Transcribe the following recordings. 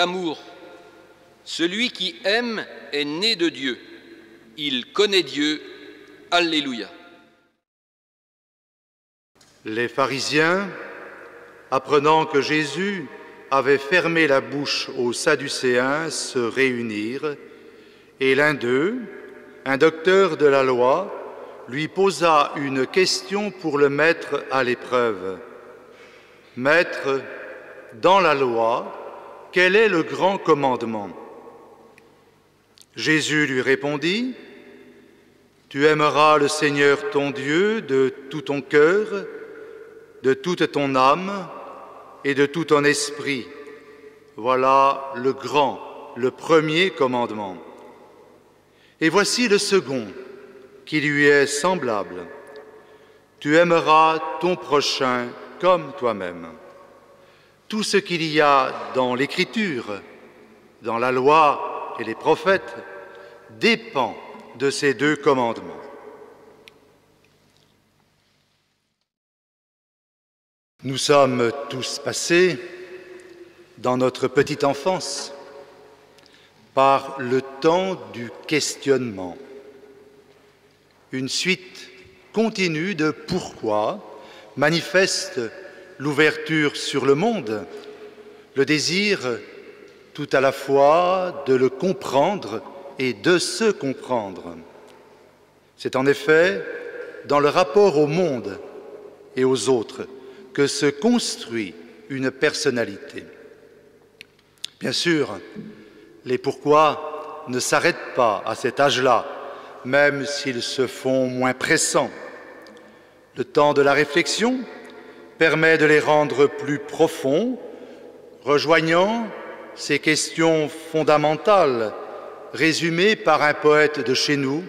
amour. Celui qui aime est né de Dieu. Il connaît Dieu. Alléluia. Les pharisiens, apprenant que Jésus avait fermé la bouche aux Sadducéens, se réunirent, et l'un d'eux, un docteur de la loi, lui posa une question pour le mettre à l'épreuve. « Maître, dans la loi, quel est le grand commandement ?» Jésus lui répondit, « Tu aimeras le Seigneur ton Dieu de tout ton cœur, de toute ton âme et de tout ton esprit. Voilà le grand, le premier commandement. Et voici le second, qui lui est semblable. Tu aimeras ton prochain comme toi-même. Tout ce qu'il y a dans l'Écriture, dans la loi et les prophètes, dépend de ces deux commandements. Nous sommes tous passés, dans notre petite enfance, par le temps du questionnement. Une suite continue de pourquoi manifeste l'ouverture sur le monde, le désir tout à la fois de le comprendre et de se comprendre. C'est en effet dans le rapport au monde et aux autres que se construit une personnalité. Bien sûr, les pourquoi ne s'arrêtent pas à cet âge-là, même s'ils se font moins pressants. Le temps de la réflexion permet de les rendre plus profonds, rejoignant ces questions fondamentales résumées par un poète de chez nous.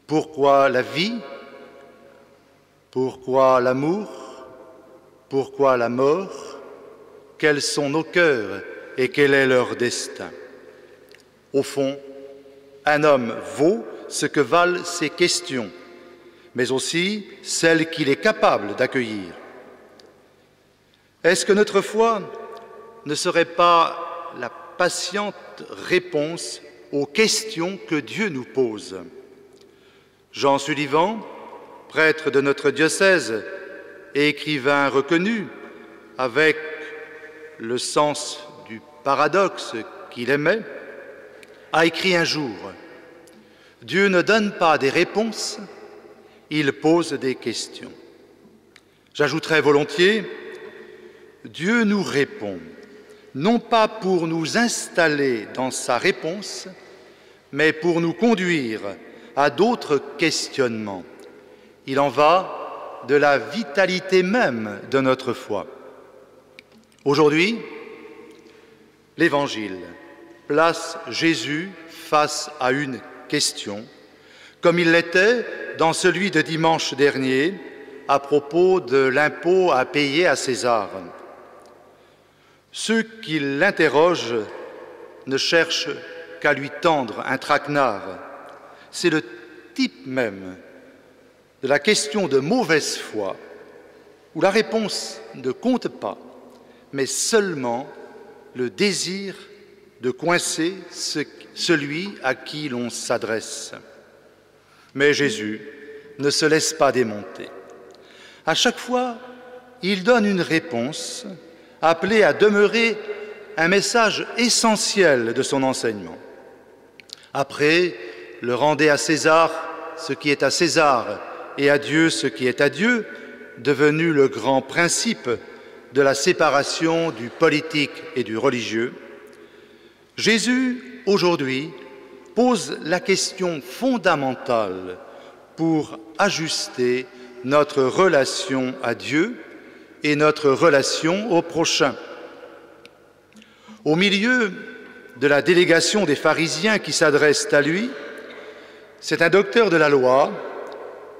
Pourquoi la vie? Pourquoi l'amour? Pourquoi la mort? Quels sont nos cœurs et quel est leur destin? Au fond, un homme vaut ce que valent ses questions, mais aussi celles qu'il est capable d'accueillir. Est-ce que notre foi ne serait pas la patiente réponse aux questions que Dieu nous pose? Jean Sullivan, prêtre de notre diocèse et écrivain reconnu, avec le sens du paradoxe qu'il aimait, a écrit un jour « Dieu ne donne pas des réponses, il pose des questions. » J'ajouterais volontiers « Dieu nous répond, non pas pour nous installer dans sa réponse, mais pour nous conduire à d'autres questionnements. Il en va de la vitalité même de notre foi. » Aujourd'hui, l'Évangile place Jésus face à une question, comme il l'était dans celui de dimanche dernier à propos de l'impôt à payer à César. Ceux qui l'interrogent ne cherchent qu'à lui tendre un traquenard. C'est le type même de la question de mauvaise foi, où la réponse ne compte pas, mais seulement le désir de coincer celui à qui l'on s'adresse. Mais Jésus ne se laisse pas démonter. À chaque fois, il donne une réponse appelée à demeurer un message essentiel de son enseignement. Après le « rendez à César ce qui est à César et à Dieu ce qui est à Dieu », devenu le grand principe de la séparation du politique et du religieux, Jésus, aujourd'hui, pose la question fondamentale pour ajuster notre relation à Dieu et notre relation au prochain. Au milieu de la délégation des pharisiens qui s'adressent à lui, c'est un docteur de la loi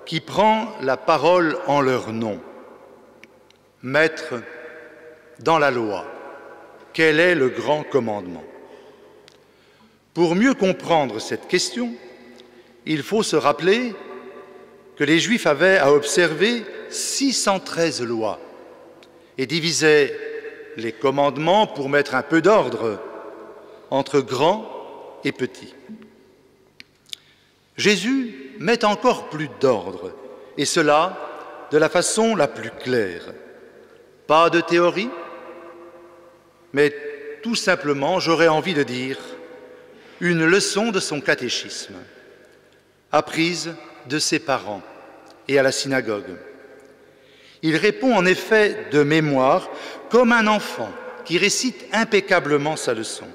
qui prend la parole en leur nom. « Maître, dans la loi, quel est le grand commandement ?» Pour mieux comprendre cette question, il faut se rappeler que les Juifs avaient à observer 613 lois et divisaient les commandements pour mettre un peu d'ordre entre grands et petits. Jésus met encore plus d'ordre, et cela de la façon la plus claire. Pas de théorie, mais tout simplement, j'aurais envie de dire, une leçon de son catéchisme, apprise de ses parents et à la synagogue. Il répond en effet de mémoire comme un enfant qui récite impeccablement sa leçon.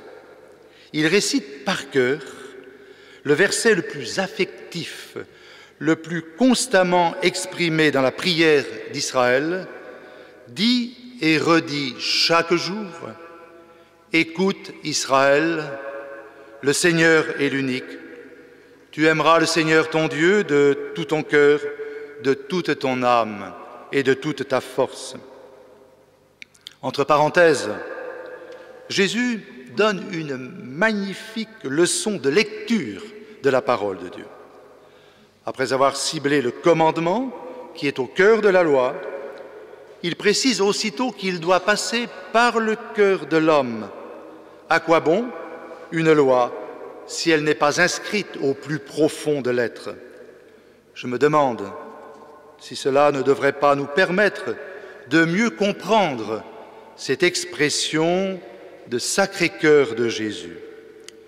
Il récite par cœur le verset le plus affectif, le plus constamment exprimé dans la prière d'Israël, dit et redit chaque jour: écoute Israël, le Seigneur est l'unique. Tu aimeras le Seigneur ton Dieu de tout ton cœur, de toute ton âme et de toute ta force. Entre parenthèses, Jésus donne une magnifique leçon de lecture de la parole de Dieu. Après avoir ciblé le commandement qui est au cœur de la loi, il précise aussitôt qu'il doit passer par le cœur de l'homme. À quoi bon une loi si elle n'est pas inscrite au plus profond de l'être? Je me demande si cela ne devrait pas nous permettre de mieux comprendre cette expression de Sacré-Cœur de Jésus,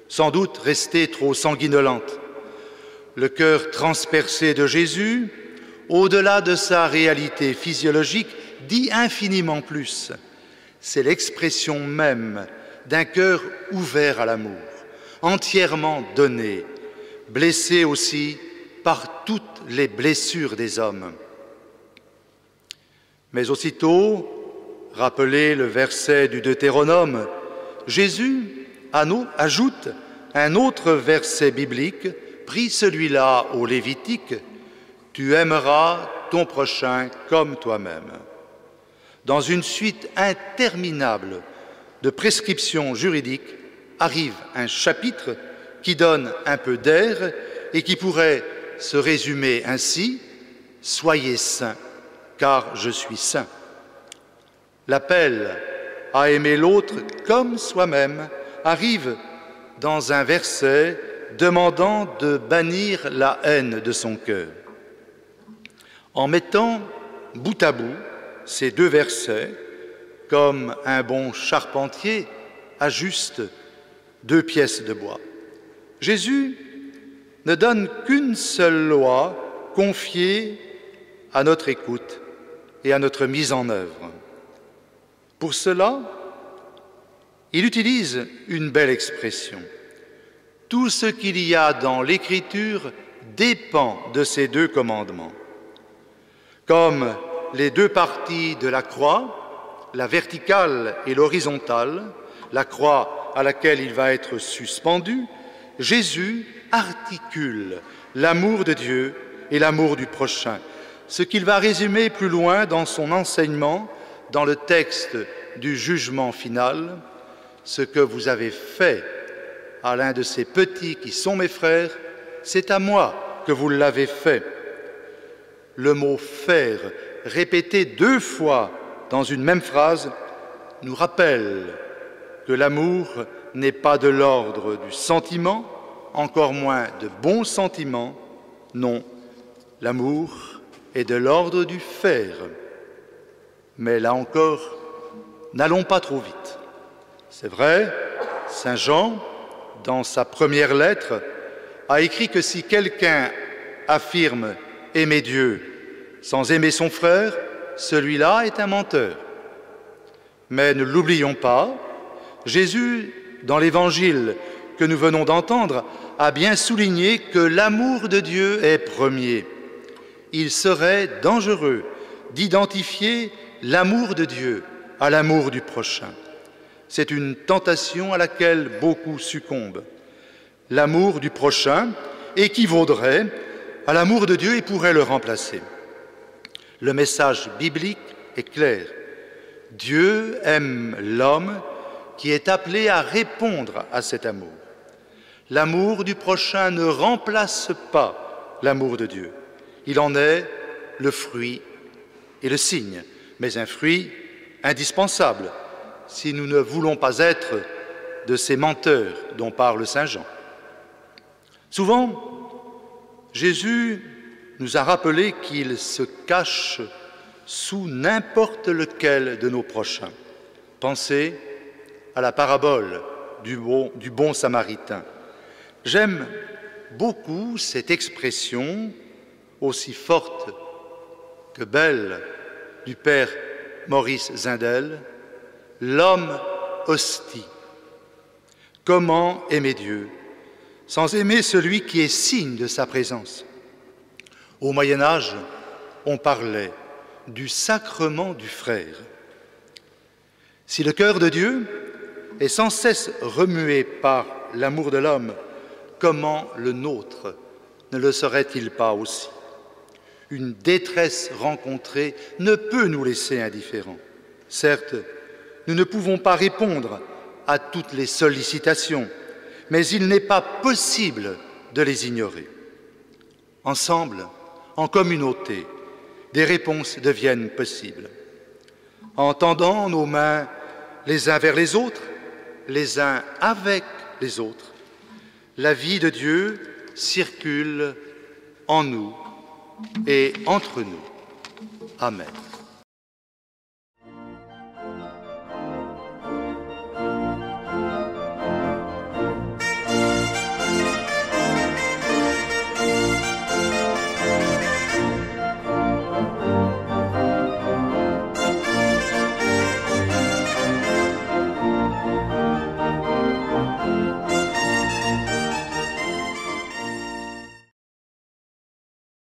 sans doute restée trop sanguinolente. Le cœur transpercé de Jésus, au-delà de sa réalité physiologique, dit infiniment plus. C'est l'expression même d'un cœur ouvert à l'amour, entièrement donné, blessé aussi par toutes les blessures des hommes. Mais aussitôt, rappelez le verset du Deutéronome, Jésus ajoute un autre verset biblique, pris celui-là au Lévitique, « Tu aimeras ton prochain comme toi-même ». Dans une suite interminable de prescriptions juridiques, arrive un chapitre qui donne un peu d'air et qui pourrait se résumer ainsi: « Soyez saints, car je suis saint ». L'appel à aimer l'autre comme soi-même arrive dans un verset demandant de bannir la haine de son cœur. En mettant bout à bout ces deux versets, comme un bon charpentier ajuste deux pièces de bois, Jésus ne donne qu'une seule loi confiée à notre écoute et à notre mise en œuvre. Pour cela, il utilise une belle expression. Tout ce qu'il y a dans l'Écriture dépend de ces deux commandements. Comme les deux parties de la croix, la verticale et l'horizontale, la croix à laquelle il va être suspendu, Jésus articule l'amour de Dieu et l'amour du prochain, ce qu'il va résumer plus loin dans son enseignement, dans le texte du jugement final: « Ce que vous avez fait à l'un de ces petits qui sont mes frères, c'est à moi que vous l'avez fait. » Le mot « faire », répété deux fois dans une même phrase, nous rappelle que l'amour n'est pas de l'ordre du sentiment, encore moins de bons sentiments. Non, l'amour est de l'ordre du faire. Mais là encore, n'allons pas trop vite. C'est vrai, Saint Jean, dans sa première lettre, a écrit que si quelqu'un affirme aimer Dieu sans aimer son frère, celui-là est un menteur. Mais ne l'oublions pas, Jésus, dans l'Évangile que nous venons d'entendre, a bien souligné que l'amour de Dieu est premier. Il serait dangereux d'identifier l'amour de Dieu à l'amour du prochain. C'est une tentation à laquelle beaucoup succombent. L'amour du prochain équivaudrait à l'amour de Dieu et pourrait le remplacer. Le message biblique est clair. Dieu aime l'homme qui est appelé à répondre à cet amour. L'amour du prochain ne remplace pas l'amour de Dieu. Il en est le fruit et le signe, mais un fruit indispensable si nous ne voulons pas être de ces menteurs dont parle Saint Jean. Souvent, Jésus nous a rappelé qu'il se cache sous n'importe lequel de nos prochains. Pensez à la parabole du bon Samaritain. J'aime beaucoup cette expression aussi forte que belle du père Maurice Zindel, l'homme hostie. Comment aimer Dieu sans aimer celui qui est signe de sa présence? Au Moyen-Âge, on parlait du sacrement du frère. Si le cœur de Dieu est sans cesse remué par l'amour de l'homme, comment le nôtre ne le serait-il pas aussi? Une détresse rencontrée ne peut nous laisser indifférents. Certes, nous ne pouvons pas répondre à toutes les sollicitations, mais il n'est pas possible de les ignorer. Ensemble, en communauté, des réponses deviennent possibles. En tendant nos mains les uns vers les autres, les uns avec les autres, la vie de Dieu circule en nous et entre nous. Amen.